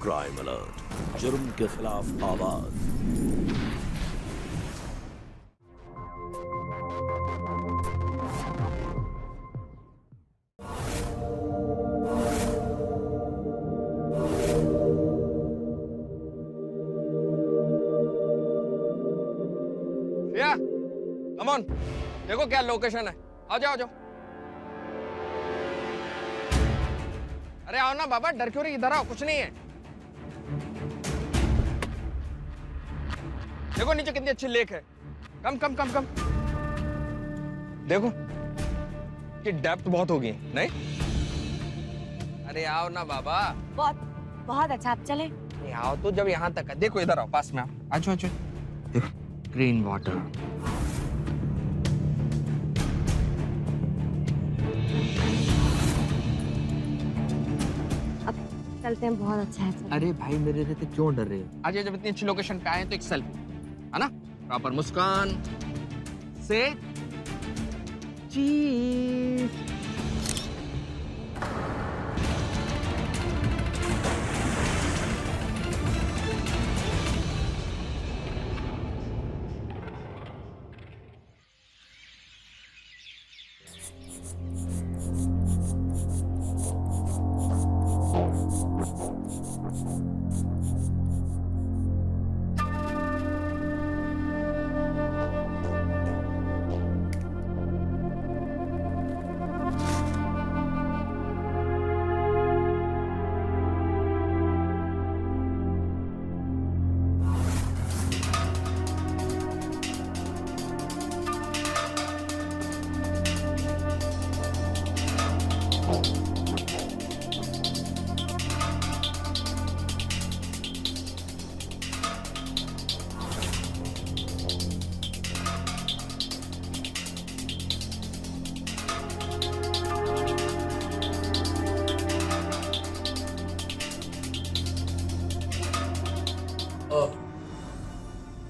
Crime alert, जुर्म के खिलाफ आवाज। श्रेया, कम ऑन, देखो क्या लोकेशन है। आ जाओ, आ जाओ। अरे आओ ना बाबा, डर क्यों रही, इधर आओ, कुछ नहीं है। देखो नीचे कितनी अच्छी लेक है। कम कम कम कम। देखो कि डेप्थ बहुत होगी, नहीं? अरे आओ ना बाबा। बहुत बहुत अच्छा, आप चले। नहीं आओ तो, जब यहाँ तक है। देखो इधर आओ, पास में आओ। अच्छा अच्छा, देखो ग्रीन वाटर। अब चलते हैं, बहुत अच्छा है। चलो। अरे भाई मेरे रहते क्यों डर रहे हो? आज जब इतनी अच्छी लोकेशन पे आए तो एक सेल्फी, है ना? प्रॉपर मुस्कान से चीज।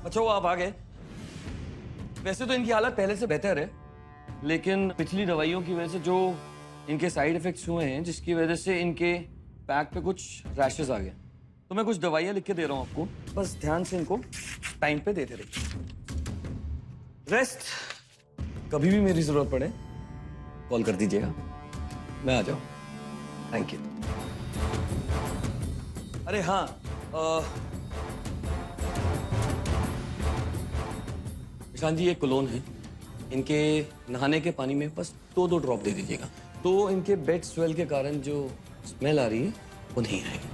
अच्छा वो आप आ गए। वैसे तो इनकी हालत पहले से बेहतर है, लेकिन पिछली दवाइयों की वजह से जो इनके साइड इफेक्ट्स हुए हैं, जिसकी वजह से इनके बैक पे कुछ रैशेस आ गए, तो मैं कुछ दवाइयाँ लिख के दे रहा हूँ आपको। बस ध्यान से इनको टाइम पे देते रहिए। रेस्ट, कभी भी मेरी जरूरत पड़े कॉल कर दीजिएगा, मैं आ जाऊँ। Thank you. अरे हाँ, ईशान जी, ये कोलोन है, इनके नहाने के पानी में बस 2-2 ड्रॉप दे दीजिएगा, तो इनके बेड स्वेल के कारण जो स्मेल आ रही है वो नहीं आएगी।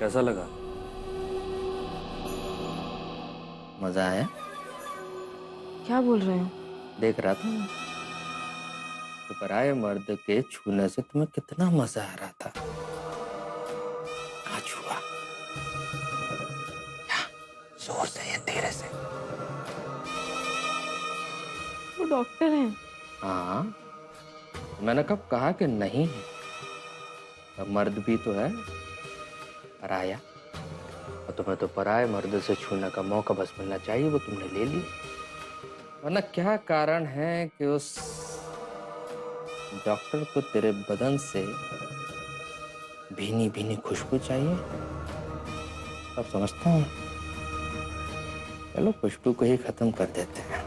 कैसा लगा? मजा आया? क्या बोल रहे हो? देख रहा था तो पराये मर्द के छूने से तुम्हें कितना मजा आ रहा था। आज हुआ जोर से या धीरे से? वो डॉक्टर हैं। हाँ, मैंने कब कहा कि नहीं है? अब मर्द भी तो है पराया, और तुम्हें तो पराये मर्द से छूने का मौका बस मिलना चाहिए, वो तुमने ले लिया। वरना क्या कारण है कि उस डॉक्टर को तेरे बदन से भीनी भीनी खुशबू चाहिए? अब समझता हूँ। चलो खुशबू को ही खत्म कर देते हैं।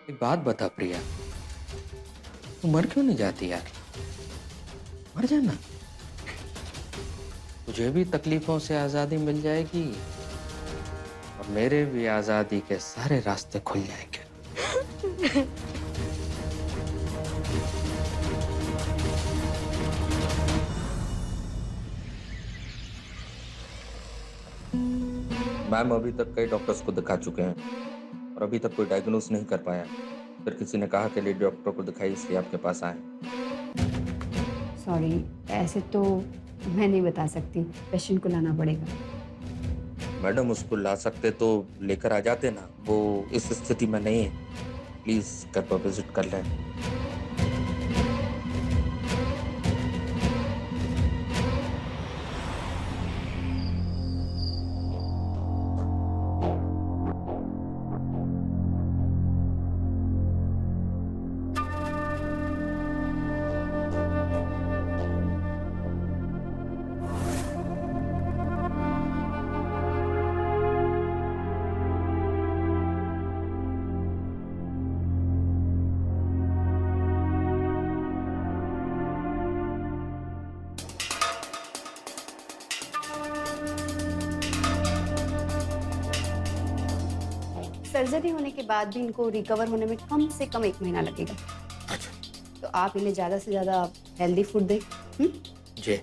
एक बात बता प्रिया, तू मर क्यों नहीं जाती यार? मर जाना, तुझे भी तकलीफों से आजादी मिल जाएगी और मेरे भी आजादी के सारे रास्ते खुल जाएंगे। मैम अभी तक कई डॉक्टर्स को दिखा चुके हैं और अभी तक कोई डायग्नोज नहीं कर पाया। फिर किसी ने कहा कि लेडी डॉक्टर को दिखाई, इसलिए आपके पास आए। सॉरी, ऐसे तो मैं नहीं बता सकती, पेशेंट को लाना पड़ेगा। मैडम उसको ला सकते तो लेकर आ जाते ना, वो इस स्थिति में नहीं है। प्लीज घर पर विजिट कर लें। सर्जरी होने के बाद भी इनको रिकवर होने में कम से कम 1 महीना लगेगा। अच्छा तो आप इन्हें ज़्यादा से ज़्यादा हेल्दी फूड दें। जी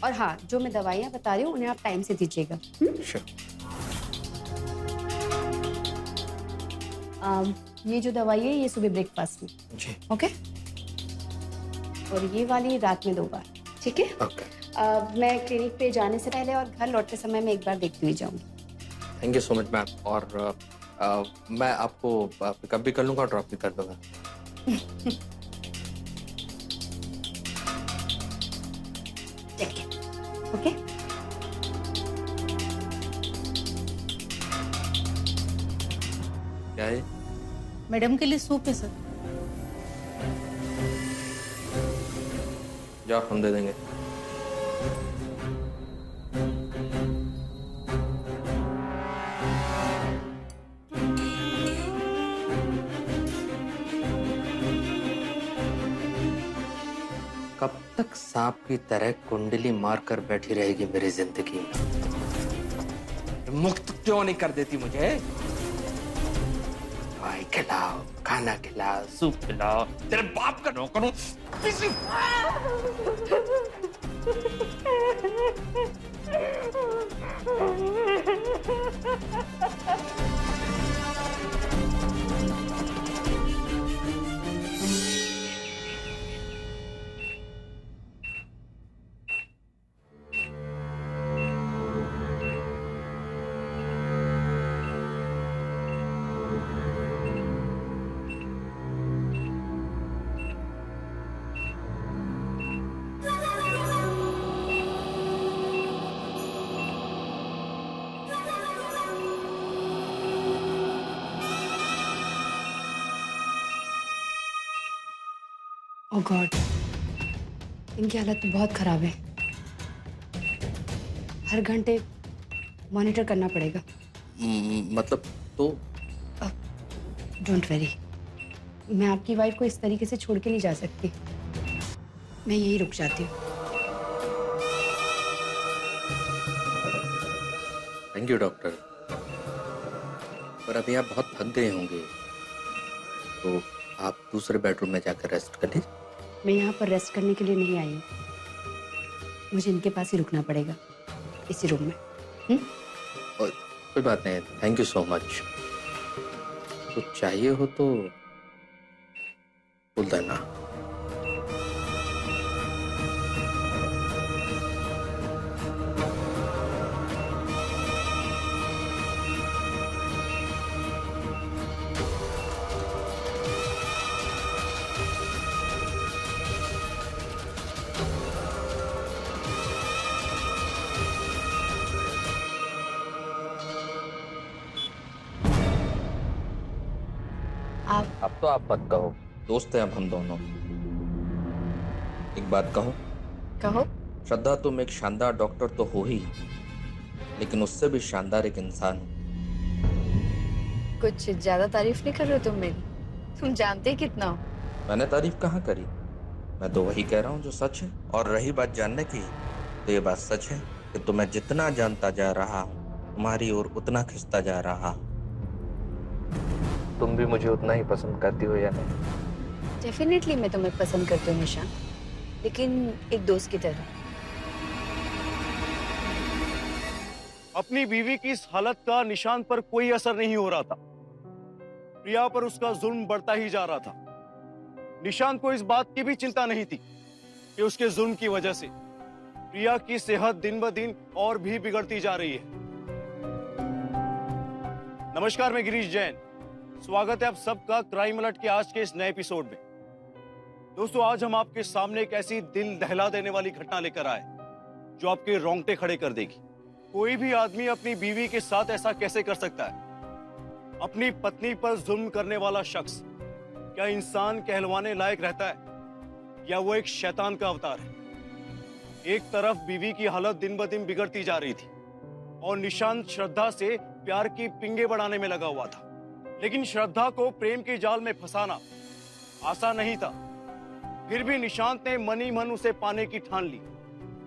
और हाँ, जो मैं दवाइयाँ बता रही हूँ उन्हें आप टाइम से दीजिएगा। श्योर। ये जो दवाई है ये सुबह ब्रेकफास्ट में, जी ओके? और ये वाली रात में 2 बार, ठीक है? ओके। मैं क्लिनिक पे जाने से पहले और घर लौटते समय में एक बार देखती हुई जाऊंगी। Thank you so much ma'am. और मैं आपको पिकअप भी कर लूँगा और ड्रॉप भी कर दूँगा। ठीक है, ओके? क्या है? मैडम के लिए सूप है सर। जाओ हम दे देंगे। कब तक सांप की तरह कुंडली मारकर बैठी रहेगी मेरी जिंदगी? मुक्त क्यों नहीं कर देती मुझे? दवाई खिलाओ, खाना खिलाओ, सूप खिलाओ, तेरे बाप का नौकर हूं। ओह गॉड, इनकी हालत तो बहुत खराब है। हर घंटे मॉनिटर करना पड़ेगा। मतलब तो डोंट वरी, मैं आपकी वाइफ को इस तरीके से छोड़ के नहीं जा सकती। मैं यही रुक जाती हूँ। Thank you doctor. पर अभी आप बहुत थक गए होंगे, तो आप दूसरे बेडरूम में जाकर रेस्ट कर लीजिए। मैं यहाँ पर रेस्ट करने के लिए नहीं आई हूँ। मुझे इनके पास ही रुकना पड़ेगा, इसी रूम में। और कोई बात नहीं, थैंक यू सो मच। कुछ चाहिए हो तो बोल देना। अब तो आप मत कहो, दोस्त हैं अब हम दोनों। एक बात कहूं? कहो। श्रद्धा, तुम एक शानदार डॉक्टर तो हो ही, लेकिन उससे भी शानदार एक इंसान हो। कुछ ज्यादा तारीफ नहीं कर रहे हो तुम मेरी? तुम जानते ही कितना हो। मैंने तारीफ कहाँ करी? मैं तो वही कह रहा हूँ जो सच है। और रही बात जानने की, तो ये बात सच है कि तुम्हें जितना जानता जा रहा हूँ, तुम्हारी ओर उतना खिंचता जा रहा हूँ। तुम भी मुझे उतना ही पसंद करती हो या नहीं? डेफिनेटली मैं तुम्हें पसंद करती हूँ निशान, लेकिन एक दोस्त की तरह। अपनी बीवी की इस हालत का निशान पर कोई असर नहीं हो रहा था। प्रिया पर उसका जुल्म बढ़ता ही जा रहा था। निशान को इस बात की भी चिंता नहीं थी कि उसके जुल्म की वजह से प्रिया की सेहत दिन ब दिन और भी बिगड़ती जा रही है। नमस्कार, मैं गिरीश जैन। स्वागत है आप सबका क्राइम अलर्ट के आज के इस नए एपिसोड में। दोस्तों, आज हम आपके सामने एक ऐसी दिल दहला देने वाली घटना लेकर आए जो आपके रोंगटे खड़े कर देगी। कोई भी आदमी अपनी बीवी के साथ ऐसा कैसे कर सकता है? अपनी पत्नी पर जुल्म करने वाला शख्स क्या इंसान कहलवाने लायक रहता है, या वो एक शैतान का अवतार है? एक तरफ बीवी की हालत दिन ब दिन बिगड़ती जा रही थी और निशांत श्रद्धा से प्यार की पिंगे बढ़ाने में लगा हुआ था। लेकिन श्रद्धा को प्रेम के जाल में फंसाना आसान नहीं था। फिर भी निशांत ने मन ही मन उसे पाने की ठान ली।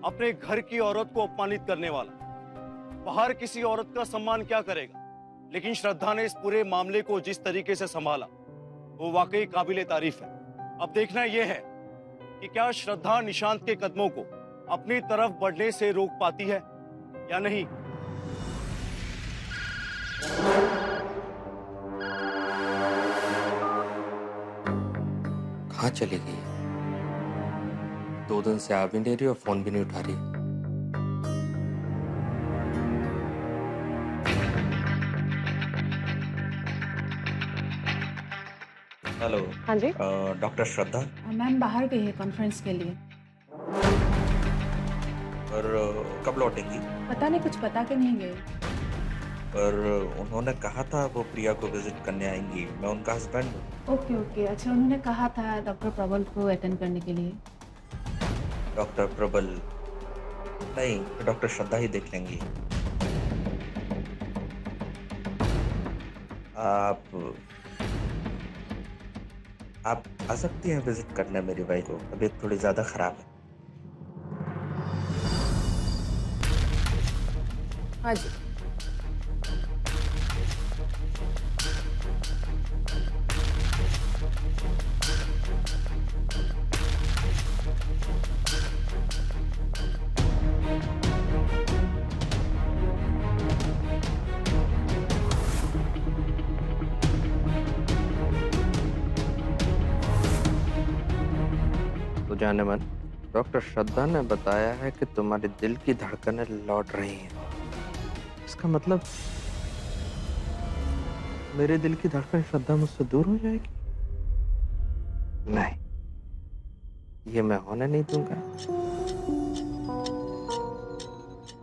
अपने घर की औरत को अपमानित करने वाला बाहर किसी औरत का सम्मान क्या करेगा? लेकिन श्रद्धा ने इस पूरे मामले को जिस तरीके से संभाला वो वाकई काबिले तारीफ है। अब देखना यह है कि क्या श्रद्धा निशांत के कदमों को अपनी तरफ बढ़ने से रोक पाती है या नहीं। कहाँ चली गई? 2 दिन से आ भी नहीं रही और फोन भी नहीं उठा रही। हेलो। हाँ जी। डॉक्टर श्रद्धा। मैम बाहर गई है कॉन्फ्रेंस के लिए। और कब लौटेंगी? पता नहीं, कुछ बता के नहीं गए। पर उन्होंने कहा था वो प्रिया को विजिट करने आएंगी, मैं उनका हस्बैंड हूँ। ओके ओके, अच्छा उन्होंने कहा था डॉक्टर प्रबल को अटेंड करने के लिए। डॉक्टर प्रबल नहीं, डॉक्टर श्रद्धा ही देख लेंगी। आप आ सकती हैं विजिट करने मेरी वाइफ को, तबीयत थोड़ी ज्यादा खराब है। हाँ जी। तो जाने मन, डॉक्टर श्रद्धा ने बताया है कि तुम्हारे दिल की धड़कनें लौट रही हैं। इसका मतलब मेरे दिल की धड़कन श्रद्धा मुझसे दूर हो जाएगी? नहीं, ये मैं होने नहीं दूंगा।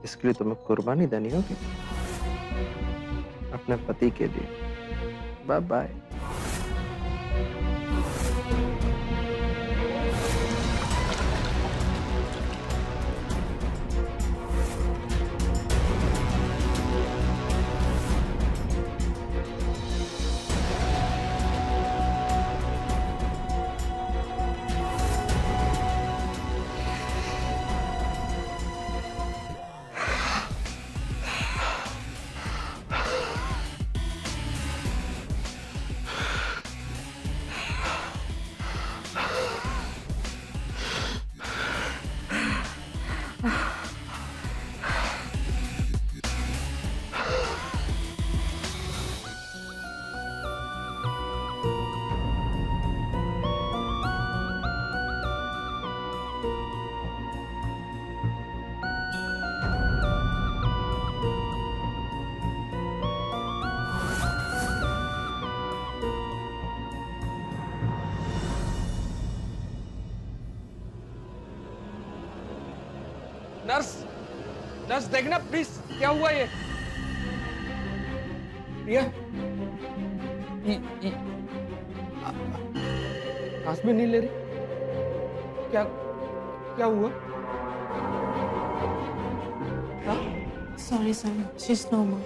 इसके लिए तुम्हें कुर्बानी देनी होगी अपने पति के लिए। Bye bye. नर्स, नर्स देखना प्लीज, क्या हुआ ये? प्रिया, सांस भी नहीं ले रही। क्या क्या हुआ? Sorry sorry, she is normal.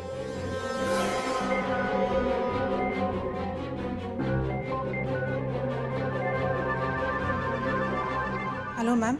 Hello ma'am.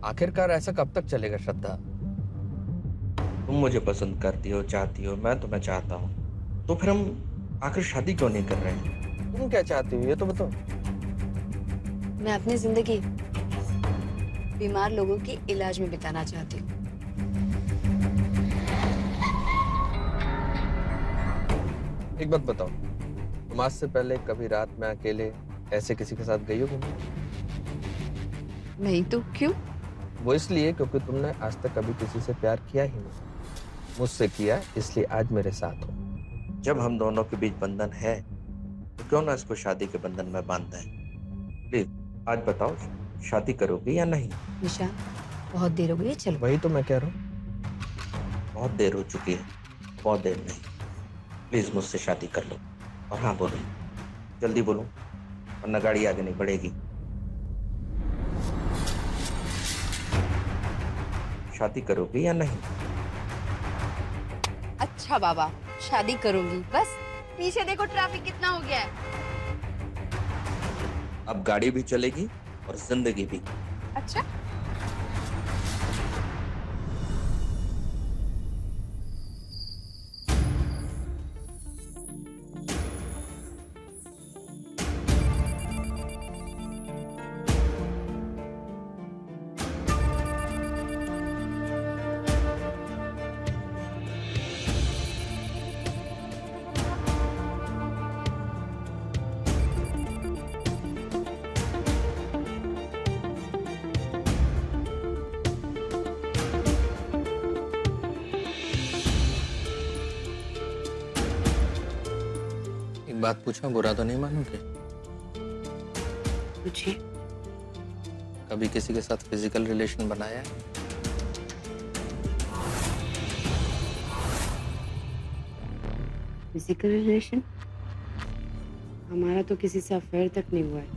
आखिरकार ऐसा कब तक चलेगा श्रद्धा? तुम मुझे पसंद करती हो, चाहती हो, मैं तुम्हें चाहता हूँ, तो फिर हम आखिर शादी क्यों नहीं कर रहे हैं? तुम क्या चाहती हो ये तो बताओ। मैं अपनी जिंदगी बीमार लोगों के इलाज में बिताना चाहती हूँ। एक बात बताओ, तुम आज से पहले कभी रात में अकेले ऐसे किसी के साथ गई हो घूमने? नहीं तो क्यों? वो इसलिए क्योंकि तुमने आज तक कभी किसी से प्यार किया ही नहीं। मुझसे किया, इसलिए आज मेरे साथ हो। जब हम दोनों के बीच बंधन है तो क्यों ना इसको शादी के बंधन में बांधते हैं। प्लीज आज बताओ, शादी करोगे या नहीं? निशान, बहुत देर हो गई है, चलो। वही तो मैं कह रहा हूँ, बहुत देर हो चुकी है। बहुत देर नहीं, प्लीज मुझसे शादी कर लो। और हाँ बोलो, जल्दी बोलो, वरना गाड़ी आगे नहीं बढ़ेगी। शादी करोगे या नहीं? अच्छा बाबा, शादी करूंगी। बस पीछे देखो ट्रैफिक कितना हो गया है। अब गाड़ी भी चलेगी और जिंदगी भी। अच्छा, एक बात पूछा, बुरा तो नहीं मानोगे? पूछिए। कभी किसी के साथ फिजिकल रिलेशन बनाया है? Physical relation? हमारा तो किसी से अफेयर तक नहीं हुआ है।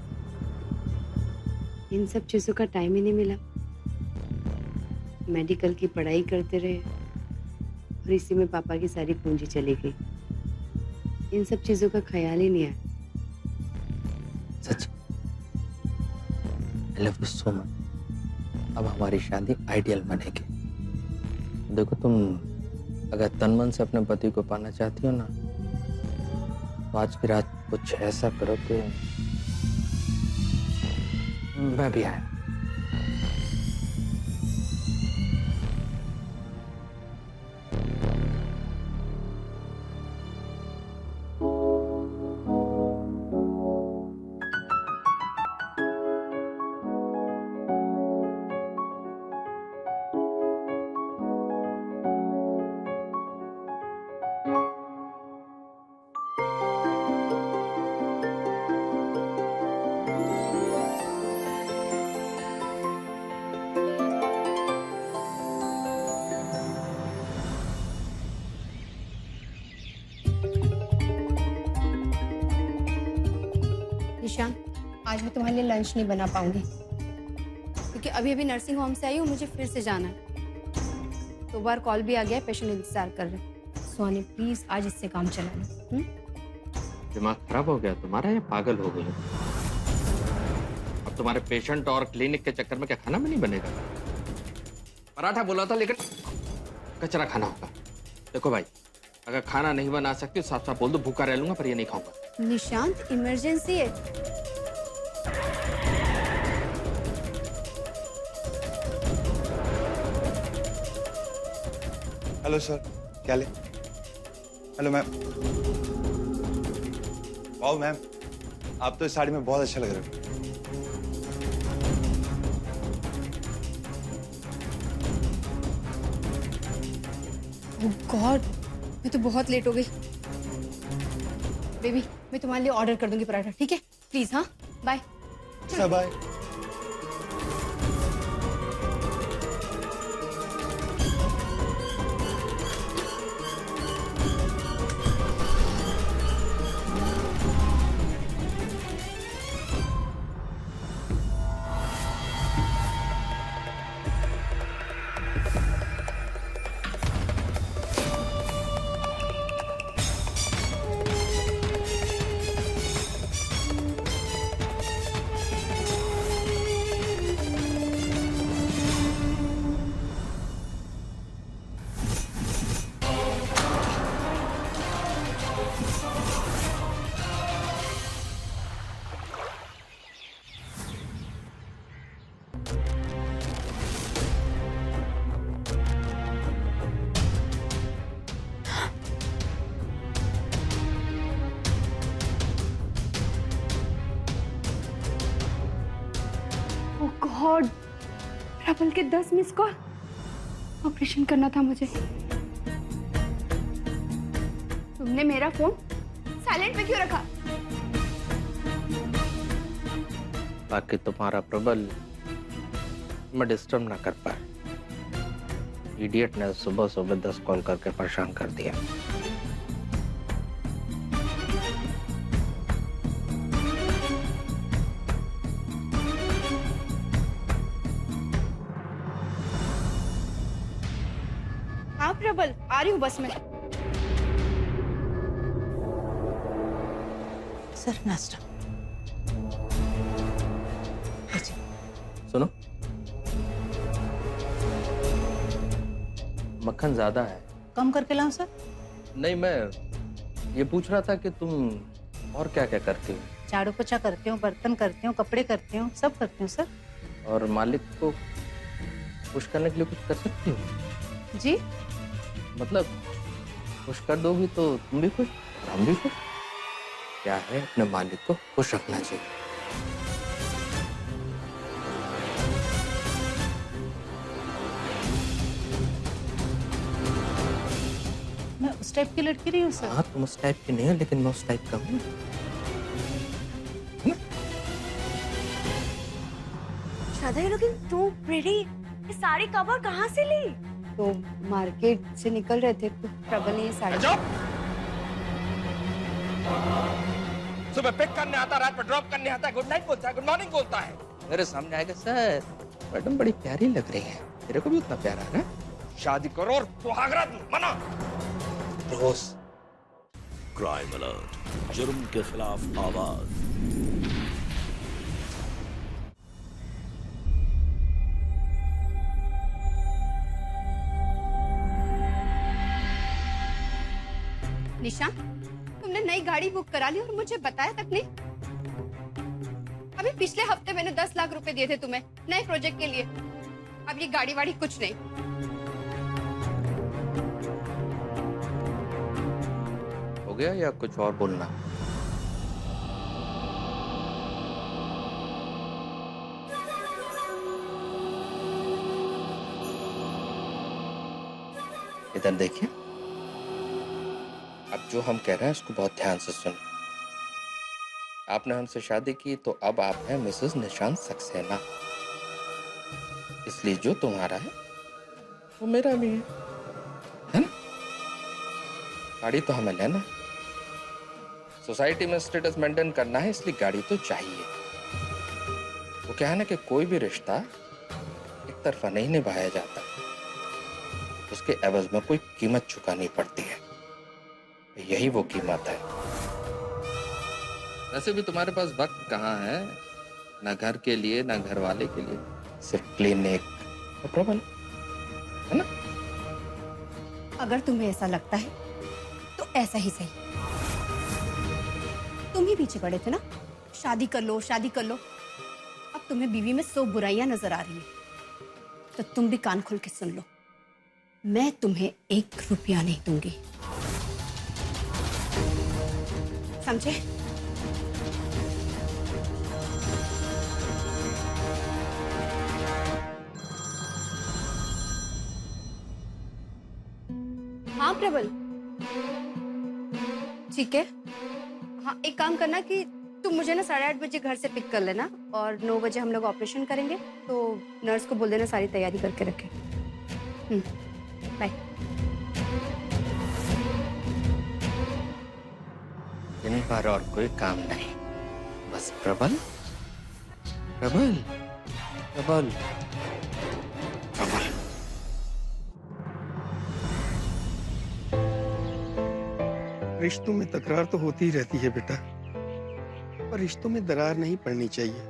इन सब चीजों का टाइम ही नहीं मिला। मेडिकल की पढ़ाई करते रहे और इसी में पापा की सारी पूंजी चली गई। इन सब चीजों का ख्याल ही नहीं आया। सच, I love you so much. अब हमारी शादी आइडियल बनेगी। देखो, तुम अगर तन मन से अपने पति को पाना चाहती हो ना, तो आज की रात कुछ ऐसा करो कि मैं भी आया। निशान, आज मैं तुम्हारे लिए लंच नहीं बना पाऊंगी क्योंकि अभी अभी नर्सिंग होम से आई हूँ, मुझे फिर से जाना है। 2 बार कॉल भी आ गया, पेशेंट इंतजार कर रहे हैं। सोनी प्लीज आज इससे काम चला लो। दिमाग खराब हो गया तुम्हारा या पागल हो गई? अब तुम्हारे पेशेंट और क्लिनिक के चक्कर में क्या खाना में नहीं बनेगा? पराठा बोला था लेकिन कचरा खाना होगा। देखो भाई, अगर खाना नहीं बना सकती साफ साफ बोल दो, भूखा रह लूंगा पर ये नहीं खाऊंगा। निशांत, इमरजेंसी है। हेलो सर, क्या ले? Hello ma'am. वाओ मैम, आप तो इस साड़ी में बहुत अच्छा लग रहे हो। ओह गॉड, मैं तो बहुत लेट हो गई। बेबी, मैं तुम्हारे लिए ऑर्डर कर दूंगी पराठा, ठीक है? प्लीज। हाँ, बाय। बाय। गॉड, प्रबल के 10 मिस कॉल। ऑपरेशन करना था मुझे। तुमने मेरा फोन साइलेंट पे क्यों रखा? ताकि तुम्हारा प्रबल मैं डिस्टर्ब ना कर पाए। इडियट ने सुबह सुबह 10 कॉल करके परेशान कर दिया। हाँ प्रबल, आ रही हूँ बस में। सर नाश्ता। सुनो, मक्खन ज्यादा है। कम करके लाऊं सर? नहीं, मैं ये पूछ रहा था कि तुम और क्या क्या करती हो? झाड़ू पोछा करती हूँ, बर्तन करती हूँ, कपड़े करती हूँ, सब करती हूँ सर। और मालिक को खुश करने के लिए कुछ कर सकती हो? जी? मतलब खुश कर दोगी तो तुम भी खुश, हम भी खुश। क्या है, अपने मालिक को खुश रखना चाहिए। मैं उस टाइप की लड़की नहीं हूँ सर। हाँ, तुम उस टाइप की नहीं हो, लेकिन मैं उस टाइप का हूँ। श्रद्धा, यू लुकिंग टू प्रिटी। ये साड़ी कब और कहाँ से ली? तो मार्केट से निकल रहे थे तो प्रबल ने ये साड़ी। सुबह पिक करने आता, रात में ड्रॉप करने आता है, गुड नाइट बोलता है, गुड मॉर्निंग बोलता है। मेरे सामने आएगा, सर मैडम बड़ी प्यारी लग रही है, मेरे को भी उतना प्यारा है ना, शादी करो और सुहागरा मना। रोज क्राइम अलर्ट, जुर्म के खिलाफ आवाज। निशा, तुमने नई गाड़ी बुक करा ली और मुझे बताया तक नहीं। अभी पिछले हफ्ते मैंने 10 लाख रुपए दिए थे तुम्हें नए प्रोजेक्ट के लिए। अब ये गाड़ी वाड़ी कुछ नहीं। हो गया या कुछ और बोलना? इधर देखिए, अब जो हम कह रहे हैं उसको बहुत ध्यान से सुनिए। आपने हमसे शादी की तो अब आप हैं मिसेस निशांत सक्सेना, इसलिए जो तुम्हारा है वो मेरा भी है ना? गाड़ी तो हमें लेना, सोसाइटी में स्टेटस मेंटेन करना है, इसलिए गाड़ी तो चाहिए। वो क्या है ना कि कोई भी रिश्ता एक तरफा नहीं निभाया जाता, उसके एवज में कोई कीमत चुकानी पड़ती है। यही वो कीमत है। वैसे भी तुम्हारे पास वक्त कहाँ है, ना घर के लिए ना घर वाले के लिए, सिर्फ क्लिनिक और प्रबल, है ना? अगर तुम्हें ऐसा लगता है तो ऐसा ही सही। तुम ही पीछे पड़े थे ना, शादी कर लो शादी कर लो। अब तुम्हें बीवी में 100 बुराइयां नजर आ रही है, तो तुम भी कान खोल के सुन लो। मैं तुम्हें 1 रुपया नहीं दूंगी, समझे? हाँ प्रबल, ठीक है। हाँ, एक काम करना कि तुम मुझे ना 8:30 बजे घर से पिक कर लेना और 9 बजे हम लोग ऑपरेशन करेंगे, तो नर्स को बोल देना सारी तैयारी करके रखे। बाय। इन पर और कोई काम नहीं, बस प्रबल प्रबल प्रबल प्रबल। रिश्तों में तकरार तो होती ही रहती है बेटा, पर रिश्तों में दरार नहीं पड़नी चाहिए।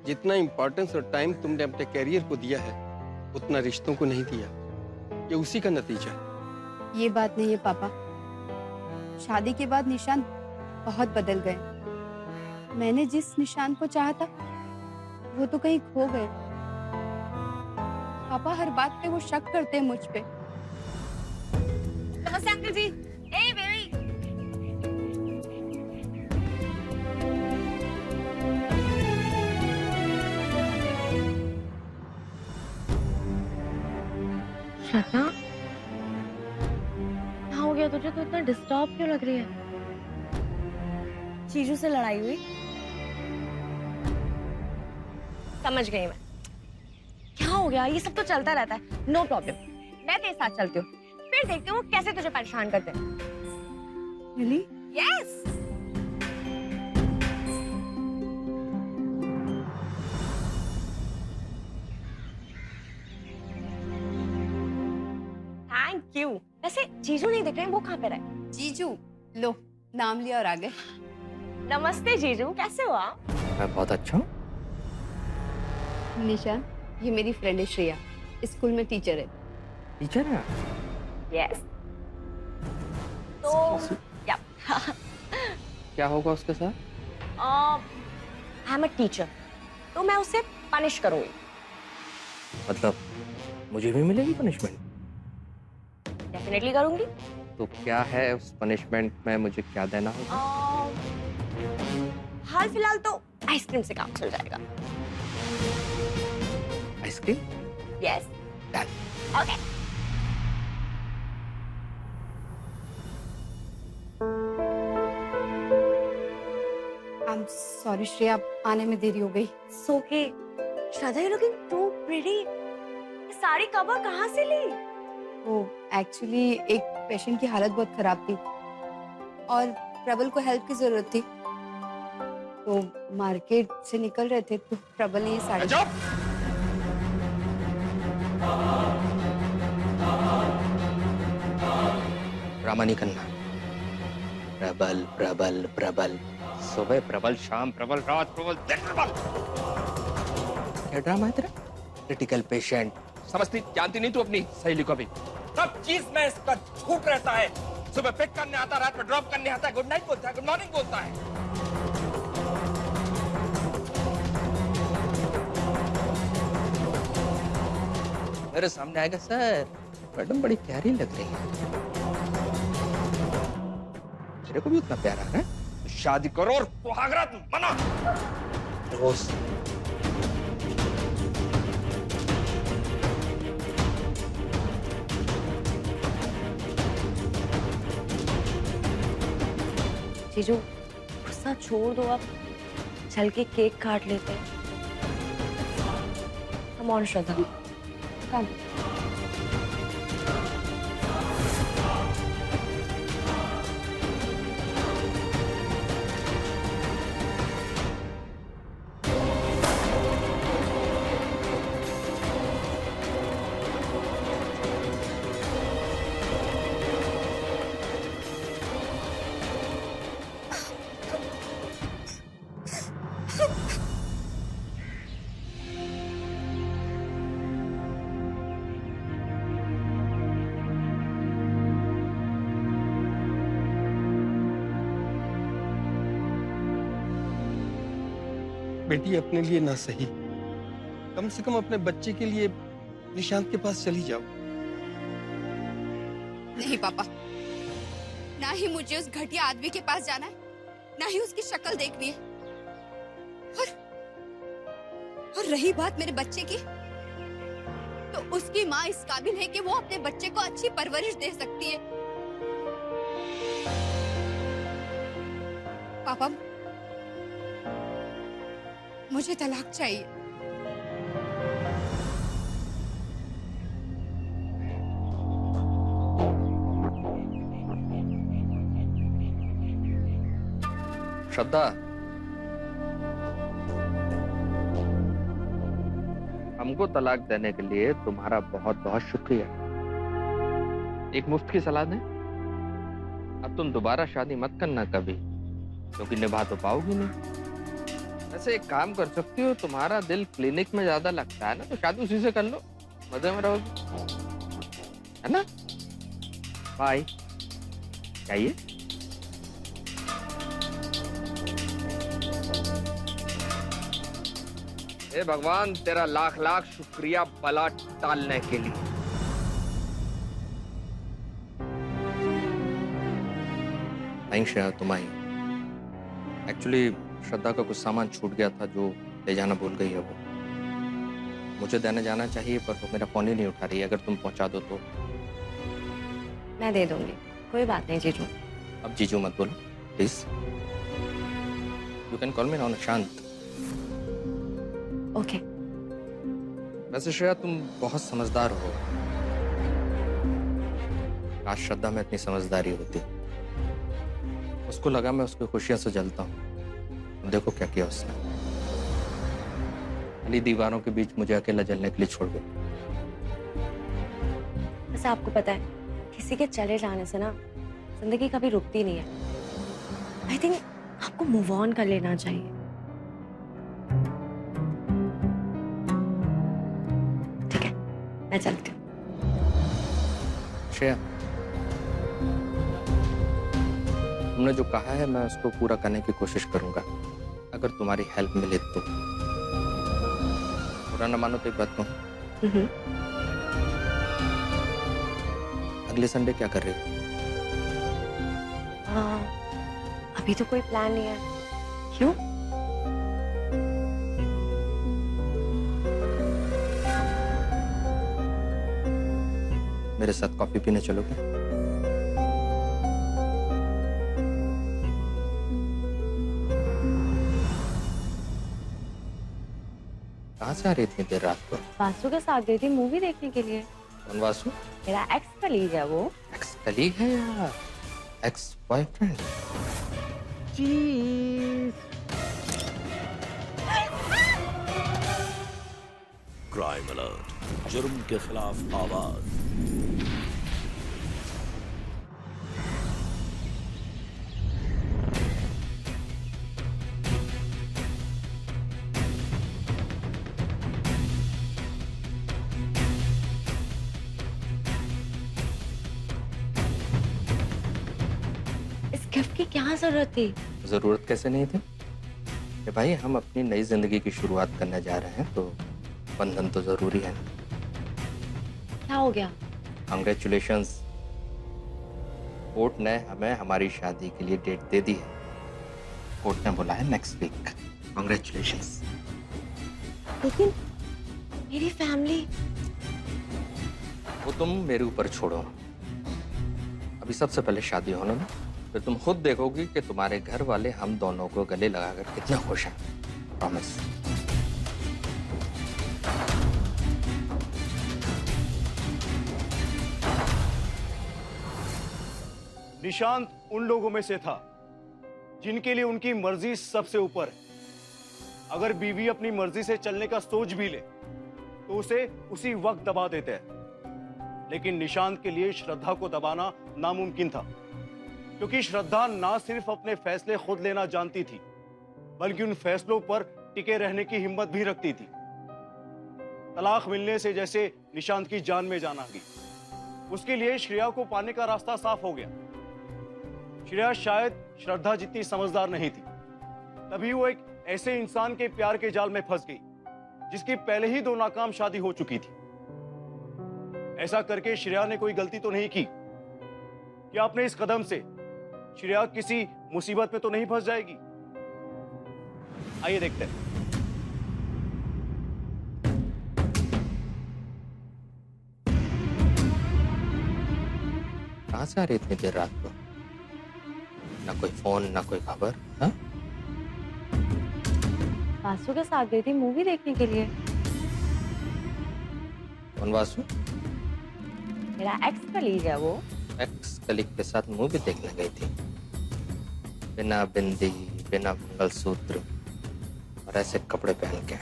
जितना इम्पोर्टेंस और टाइम तुमने अपने कैरियर को दिया है, उतना रिश्तों को नहीं दिया। ये उसी का नतीजा है। ये बात नहीं है पापा, शादी के बाद निशान बहुत बदल गए। मैंने जिस निशान को चाहा था वो तो कहीं खो गए। पापा हर बात पे वो शक करते हैं मुझ पे। नमस्ते अंकल जी। ए बेबी। श्रद्धा, क्या हो गया तुझे? तो इतना डिस्टर्ब क्यों लग रही है? चीजू से लड़ाई हुई? समझ गई मैं। क्या हो गया? ये सब तो चलता रहता है। नो प्रॉब्लम, मैं तेरे साथ चलती हूँ, फिर देखती हूँ वो कैसे तुझे परेशान करते हैं। रियली? यस। Thank you. वैसे जीजू नहीं दिख रहे हैं, वो कहाँ पे रहे? जीजू, लो नाम लिया और आ गए। नमस्ते जीजू, कैसे हो आप? मैं बहुत अच्छा हूँ। निशा, ये मेरी फ्रेंड है श्रेया, स्कूल में टीचर है। टीचर है? यस। तो या क्या होगा उसके साथ? आई एम अ टीचर, तो मैं उसे पनिश करूंगी। मतलब मुझे भी मिलेगी पनिशमेंट? डेफिनेटली करूंगी। तो क्या है उस पनिशमेंट में, मुझे क्या देना होगा? हाल फिलहाल तो आइसक्रीम से काम चल जाएगा। Ice cream? Yes. Okay. I am sorry Shreya, आने में देरी हो गई। सो के श्रद्धा, यू लुकिंग टू प्रिटी। ये साड़ी कब और कहाँ से ली? वो एक्चुअली एक पेशेंट की हालत बहुत खराब थी और प्रबल को हेल्प की जरूरत थी, तो मार्केट से निकल रहे थे तो प्रबल ने ये साड़ी। ड्रामा नहीं करना। प्रबल प्रबल प्रबल, सुबह प्रबल, शाम प्रबल, रात प्रबल, दिन प्रबल। क्या ड्रामा है तेरा? Critical patient. समझती जानती नहीं तू अपनी सहेली को भी। सब चीज में इसका झूठ रहता है। सुबह पिक करने आता, रात में ड्रॉप करने आता है, गुड नाइट बोलता है, गुड मॉर्निंग बोलता है। मेरे सामने आएगा सर, मैडम बड़ी प्यारी लग रही है। तेरे को भी उतना प्यारा है? शादी करो और सुहागरात मना। रोज जीजू गुस्सा छोड़ दो, अब चल के केक काट लेते हैं। कम ऑन श्रद्धा, कम। बेटी अपने लिए ना सही, कम से कम अपने बच्चे के लिए निशांत के पास चली जाओ। नहीं पापा, ना ही मुझे उस घटिया आदमी के पास जाना है, ना ही उसकी शक्ल देखनी है। और रही बात मेरे बच्चे की, तो उसकी माँ इस काबिल है कि वो अपने बच्चे को अच्छी परवरिश दे सकती है। पापा, मुझे तलाक चाहिए। श्रद्धा, हमको तलाक देने के लिए तुम्हारा बहुत बहुत शुक्रिया। एक मुफ्त की सलाह दें, अब तुम दोबारा शादी मत करना कभी, क्योंकि निभा तो पाओगी नहीं। वैसे एक काम कर सकती हो, तुम्हारा दिल क्लिनिक में ज्यादा लगता है ना, तो शादी उसी से कर लो, मजे में रहोगी, है ना? बाय। चाहिए? हे भगवान, तेरा लाख लाख शुक्रिया बला टालने के लिए। थैंक्स श्रेया, तुम आई। एक्चुअली श्रद्धा का कुछ सामान छूट गया था जो ले जाना भूल गई है। वो मुझे देने जाना चाहिए, पर वो मेरा फोन ही नहीं उठा रही है। अगर तुम पहुंचा दो तो। मैं दे दूंगी, कोई बात नहीं जीजू। अब जीजू मत बोलो please, you can call me now शांत। ओके। वैसे श्रेया तुम बहुत समझदार हो। आज श्रद्धा में इतनी समझदारी होती। उसको लगा मैं उसकी खुशियों से जलता हूँ। देखो क्या किया उसने। खाली दीवारों के बीच मुझे अकेला जलने के लिए छोड़ गई। वैसे आपको पता है, किसी के चले जाने से ना जिंदगी कभी रुकती नहीं है। आई थिंक आपको मूव ऑन कर लेना चाहिए। ठीक है, मैं चलती हूँ। श्रेया, तुमने जो कहा है मैं उसको पूरा करने की कोशिश करूंगा, अगर तुम्हारी हेल्प मिले तो। बुरा ना मानो तो एक बात कहूं, अगले संडे क्या कर रही हो? अभी तो कोई प्लान नहीं है। क्यों? मेरे साथ कॉफी पीने चलोगे? कहाँ से आ रही इतनी देर रात को? वासु के साथ गई थी मूवी देखने के लिए। कौन वासु? मेरा एक्स कलीग है वो। एक्स कलीग है या एक्स बॉयफ्रेंड? क्राइम अलर्ट, जुर्म के खिलाफ आवाज। इस गिफ्ट की क्या जरूरत थी? जरूरत कैसे नहीं थी? कि भाई हम अपनी नई जिंदगी की शुरुआत करने जा रहे हैं तो बंधन तो जरूरी है। क्या हो गया? कांग्रेचुलेशंस, कोर्ट ने हमें हमारी शादी के लिए डेट दे दी है। कोर्ट ने बोला है नेक्स्ट वीक। कांग्रेचुलेशंस। लेकिन मेरी फैमिली। वो तुम मेरे ऊपर छोड़ो, अभी सबसे पहले शादी होने दो, फिर तुम खुद देखोगी कि तुम्हारे घर वाले हम दोनों को गले लगाकर कितना खुश हैं। प्रॉमिस। निशांत उन लोगों में से था जिनके लिए उनकी मर्जी सबसे ऊपर है। अगर बीवी अपनी मर्जी से चलने का सोच भी ले तो उसे उसी वक्त दबा देते हैं। लेकिन निशांत के लिए श्रद्धा को दबाना नामुमकिन था, क्योंकि श्रद्धा ना सिर्फ अपने फैसले खुद लेना जानती थी, बल्कि उन फैसलों पर टिके रहने की हिम्मत भी रखती थी। तलाक मिलने से जैसे निशांत की जान में जान आ गई, उसके लिए श्रेया को पाने का रास्ता साफ हो गया। श्रेया शायद श्रद्धा जितनी समझदार नहीं थी, तभी वो एक ऐसे इंसान के प्यार के जाल में फंस गई जिसकी पहले ही 2 नाकाम शादी हो चुकी थी। ऐसा करके श्रेया ने कोई गलती तो नहीं की? क्या अपने इस कदम से श्रेया किसी मुसीबत में तो नहीं फंस जाएगी? आइए देखते हैं। कहां से आ रही इतनी देर रात को? ना कोई फोन ना कोई खबर। हाँ? वासु के साथ गई थी मूवी देखने के लिए। कौन वासु? मेरा एक्स कलीग है वो। एक्स कलीग के साथ मूवी देखने गई थी, बिना बिंदी बिना मंगलसूत्र और ऐसे कपड़े पहन के।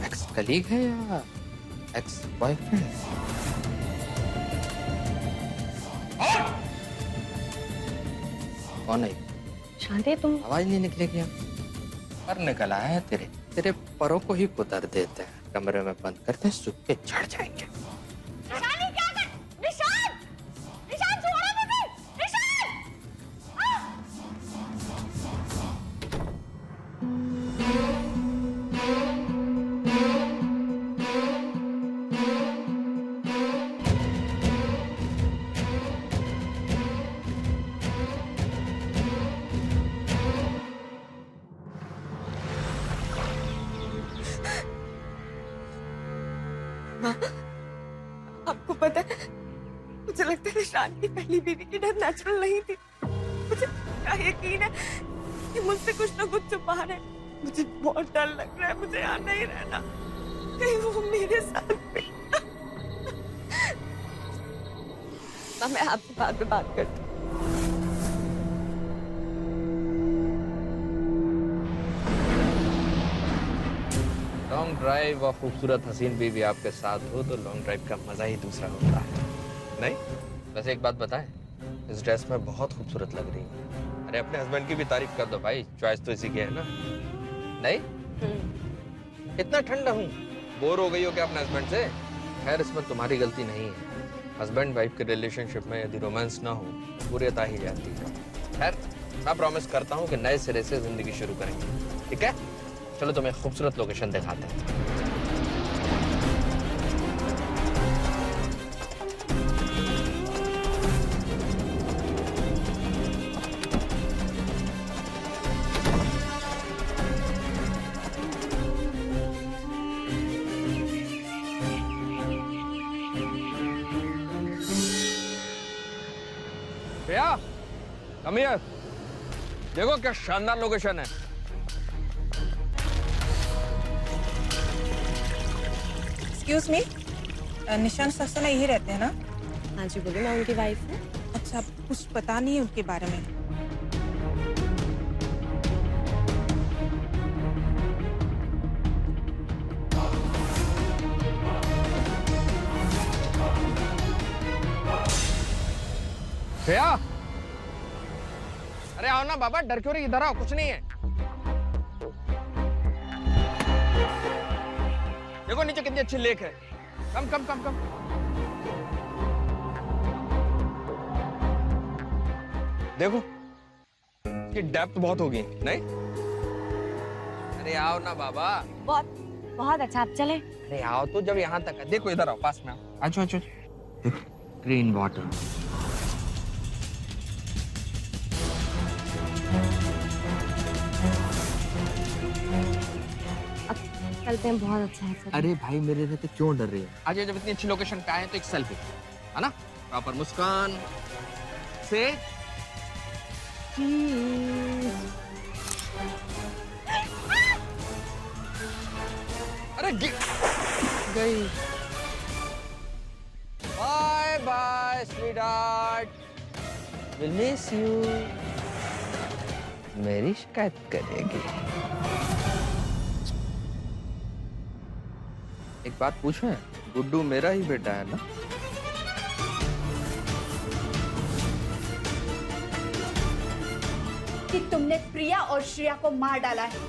एक्स कलीग है या एक्स बॉयफ्रेंड? कौन है? शांति, तुम आवाज नहीं निकलेगी। पर निकला है तेरे परों को ही कुतर देते हैं, कमरे में बंद करते हैं, सूख के झड़ जाएंगे। आपको पता है, मुझे लगता है निशान की पहली बीवी की डेथ नेचुरल नहीं थी। मुझे क्या यकीन है कि मुझसे कुछ ना कुछ छुपा रहे। मुझे बहुत डर लग रहा है, मुझे यहाँ नहीं रहना। कहीं वो मेरे साथ भी। मैं आपसे बाद में बात करती हूँ। लॉन्ग ड्राइव और खूबसूरत हसीन बीवी आपके साथ हो तो लॉन्ग ड्राइव का मजा ही दूसरा होता है, नहीं? वैसे एक बात बताएं, इस ड्रेस में बहुत खूबसूरत लग रही है। अरे अपने हस्बैंड की भी तारीफ कर दो भाई, चॉइस तो इसी की है ना, नहीं? इतना ठंडा हूँ, बोर हो गई हो क्या अपने हस्बैंड से? खैर इसमें तुम्हारी गलती नहीं है। हस्बैंड वाइफ के रिलेशनशिप में यदि रोमांस ना हो बुरियत आ ही जाती है। खैर मैं प्रॉमिस करता हूँ कि नए सिरे से जिंदगी शुरू करेंगे, ठीक है? चलो तुम्हें खूबसूरत लोकेशन दिखाते हैं। भैया कम हियर, देखो क्या शानदार लोकेशन है। एक्सक्यूज मी, निशांत सक्सेना यही रहते हैं ना? हाँ जी बोलिए, मैं उनकी वाइफ हूँ। अच्छा, कुछ पता नहीं है उनके बारे में? भैया अरे आओ ना बाबा, डर क्यों रही? इधर आओ, कुछ नहीं है। देखो नीचे कितनी अच्छी लेक है। कम कम कम कम। देखो ये डेप्थ बहुत होगी, नहीं? अरे आओ ना बाबा। बहुत बहुत अच्छा, आप चले। अरे आओ तो, जब यहाँ तक है। देखो इधर आओ, पास में आओ। अच्छा अच्छा, देखो ग्रीन वाटर। चलते हैं, बहुत अच्छा है सर। अरे भाई मेरे रहते क्यों डर रही है? आज जब इतनी अच्छी लोकेशन पे आए तो एक सेल्फी, है ना? प्रॉपर मुस्कान से अरे गई। Bye bye sweetheart, will miss you. मेरी शिकायत करेगी। एक बात पूछूं, गुड्डू मेरा ही बेटा है ना? कि तुमने प्रिया और श्रेया को मार डाला है।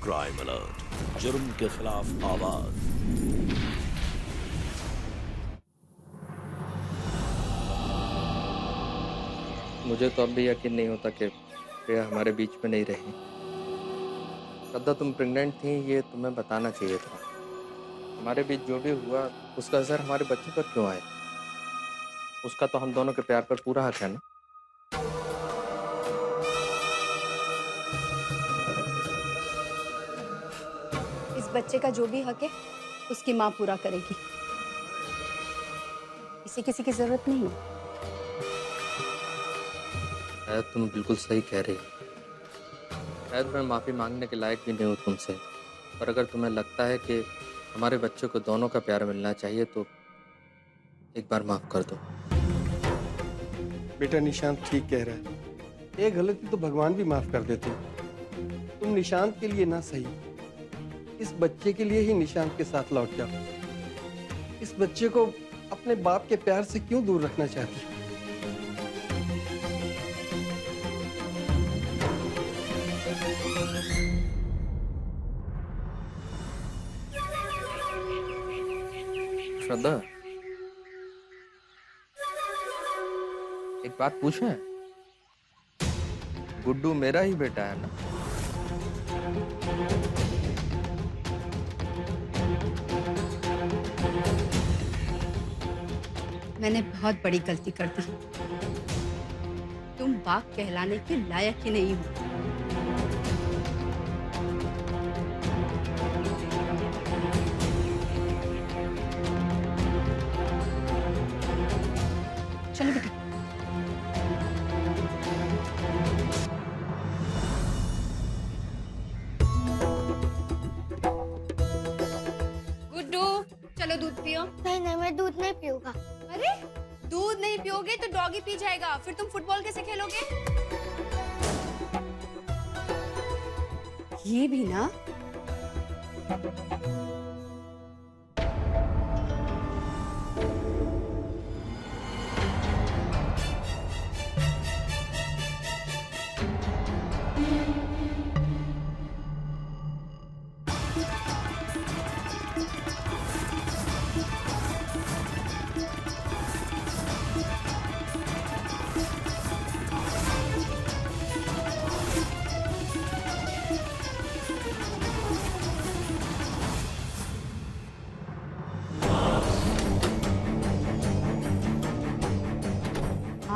क्राइम अलर्ट, जुर्म के खिलाफ आवाज। मुझे तो अब भी यकीन नहीं होता कि प्रिया हमारे बीच में नहीं रही। श्रद्धा तुम प्रेग्नेंट थी, ये तुम्हें बताना चाहिए था। हमारे बीच जो भी हुआ उसका असर हमारे बच्चों पर क्यों आया? उसका तो हम दोनों के प्यार पर पूरा हक है ना? इस बच्चे का जो भी हक है उसकी माँ पूरा करेगी। इसे किसी की जरूरत नहीं है। शायद तुम बिल्कुल सही कह रही हो। शायद मैं माफ़ी मांगने के लायक भी नहीं हूँ तुमसे, पर अगर तुम्हें लगता है कि हमारे बच्चों को दोनों का प्यार मिलना चाहिए तो एक बार माफ कर दो। बेटा निशांत ठीक कह रहा है, एक गलती तो भगवान भी माफ कर देते हैं। तुम निशांत के लिए ना सही, इस बच्चे के लिए ही निशांत के साथ लौट जाओ। इस बच्चे को अपने बाप के प्यार से क्यों दूर रखना चाहती है? श्रद्धा, एक बात पूछूं, गुड्डू मेरा ही बेटा है ना? मैंने बहुत बड़ी गलती कर दी। तुम बाप कहलाने के लायक ही नहीं हो। चलो बेटा। चलो दूध पियो। नहीं नहीं, मैं दूध नहीं पीऊंगा। अरे दूध नहीं पियोगे तो डॉगी पी जाएगा, फिर तुम फुटबॉल कैसे खेलोगे? ये भी ना।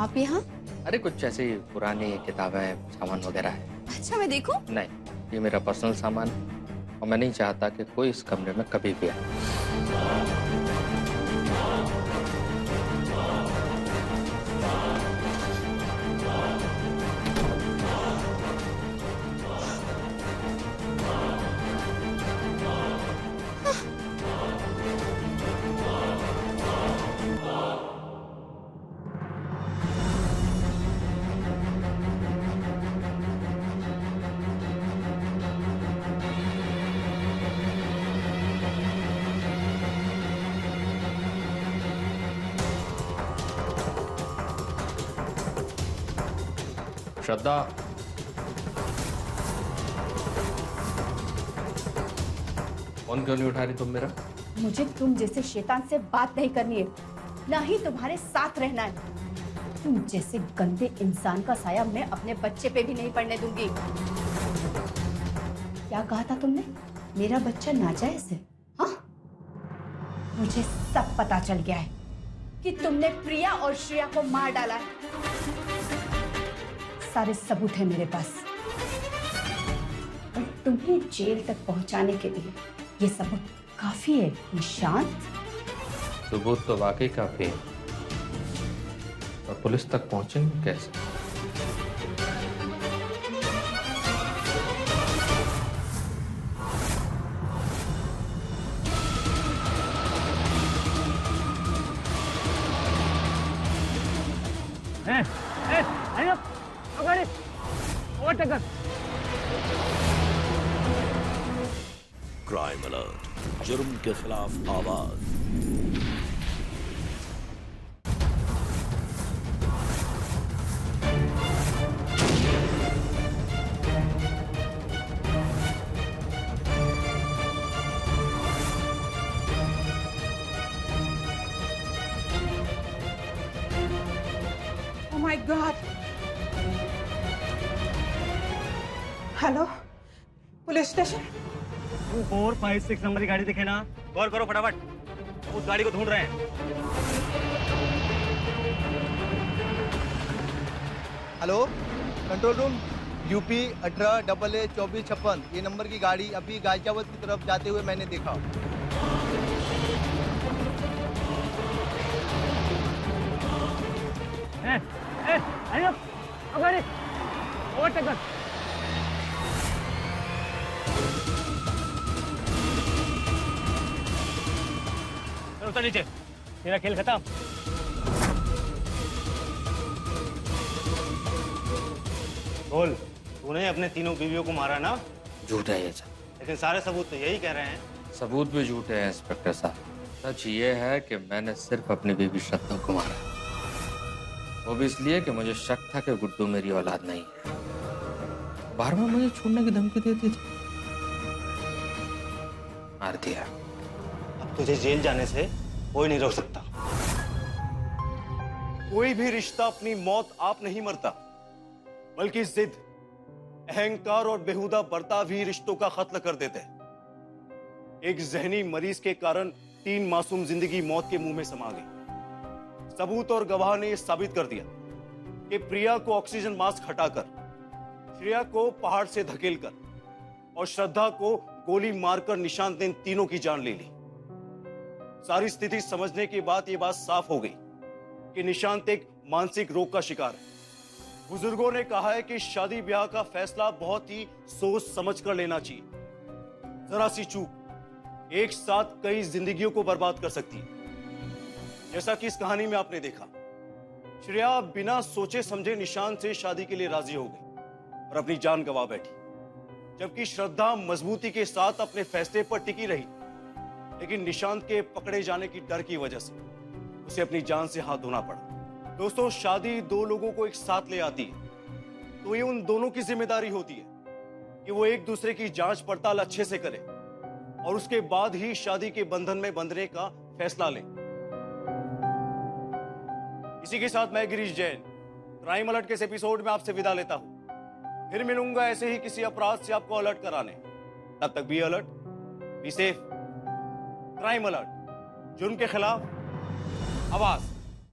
आप यहाँ? अरे कुछ ऐसी पुरानी किताबें, सामान वगैरह है। अच्छा मैं देखूं? नहीं, ये मेरा पर्सनल सामान है और मैं नहीं चाहता कि कोई इस कमरे में कभी भी आए। श्रद्धा, फोन क्यों नहीं उठा रही तुम मेरा? मुझे तुम जैसे शैतान से बात नहीं करनी है, ना ही तुम्हारे साथ रहना है। तुम जैसे गंदे इंसान का साया मैं अपने बच्चे पे भी नहीं पड़ने दूंगी। क्या कहा था तुमने? मेरा बच्चा नाजायज है? हाँ, मुझे सब पता चल गया है कि तुमने प्रिया और श्रेया को मार डाला है। सारे सबूत है मेरे पास और तुम्हें जेल तक पहुंचाने के लिए ये सबूत काफी है निशांत। सबूत तो वाकई काफी है, और पुलिस तक पहुंचेंगे कैसे? क्राइम अलर्ट, जुर्म के खिलाफ आवाज। Oh my God! Hello, police station. 456 number की गाड़ी दिखे ना, गौर करो फटाफट, उस गाड़ी को ढूंढ रहे हैं। Hello, control room, UP 18AA2456, ये नंबर की गाड़ी अभी गाजियाबाद की तरफ जाते हुए मैंने देखा। उतर नीचे, तेरा खेल खत्म। बोल, तूने अपने तीनों बीवियों को मारा ना? झूठ है ये सब। लेकिन सारे सबूत तो यही कह रहे हैं। सबूत भी झूठे हैं इंस्पेक्टर साहब। सच ये है कि मैंने सिर्फ अपनी बीवी श्रद्धा को मारा, वो भी इसलिए कि मुझे शक था कि गुड्डू मेरी औलाद नहीं है। बार बार मुझे छोड़ने की धमकी देती थी, मार दिया। अब तुझे जेल जाने से कोई नहीं रोक सकता। कोई भी रिश्ता अपनी मौत आप नहीं मरता, बल्कि जिद, अहंकार और बेहुदा बर्ताव ही रिश्तों का कत्ल कर देते हैं। एक जहनी मरीज के कारण 3 मासूम जिंदगी मौत के मुंह में समा गई। सबूत और गवाह ने यह साबित कर दिया कि प्रिया को ऑक्सीजन मास्क हटाकर, श्रेया को पहाड़ से धकेलकर और श्रद्धा को गोली मारकर निशांत ने तीनों की जान ले ली। सारी स्थिति समझने के बाद यह बात साफ हो गई कि निशांत एक मानसिक रोग का शिकार है। बुजुर्गों ने कहा है कि शादी ब्याह का फैसला बहुत ही सोच समझ कर लेना चाहिए। जरा सी चूक एक साथ कई जिंदगियों को बर्बाद कर सकती है। जैसा कि इस कहानी में आपने देखा, श्रेया बिना सोचे समझे निशांत से शादी के लिए राजी हो गई और अपनी जान गंवा बैठी, जबकि श्रद्धा मजबूती के साथ अपने फैसले पर टिकी रही, लेकिन निशांत के पकड़े जाने की डर की वजह से उसे अपनी जान से हाथ धोना पड़ा। दोस्तों, शादी दो लोगों को एक साथ ले आती है, तो ये उन दोनों की जिम्मेदारी होती है कि वो एक दूसरे की जांच पड़ताल अच्छे से करें और उसके बाद ही शादी के बंधन में बंधने का फैसला लें। इसी के साथ मैं गिरीश जैन क्राइम अलर्ट के इस एपिसोड में आपसे विदा लेता हूं। फिर मिलूंगा ऐसे ही किसी अपराध से आपको अलर्ट कराने। तब तक be alert, be safe. Crime alert, जुर्म के खिलाफ आवाज।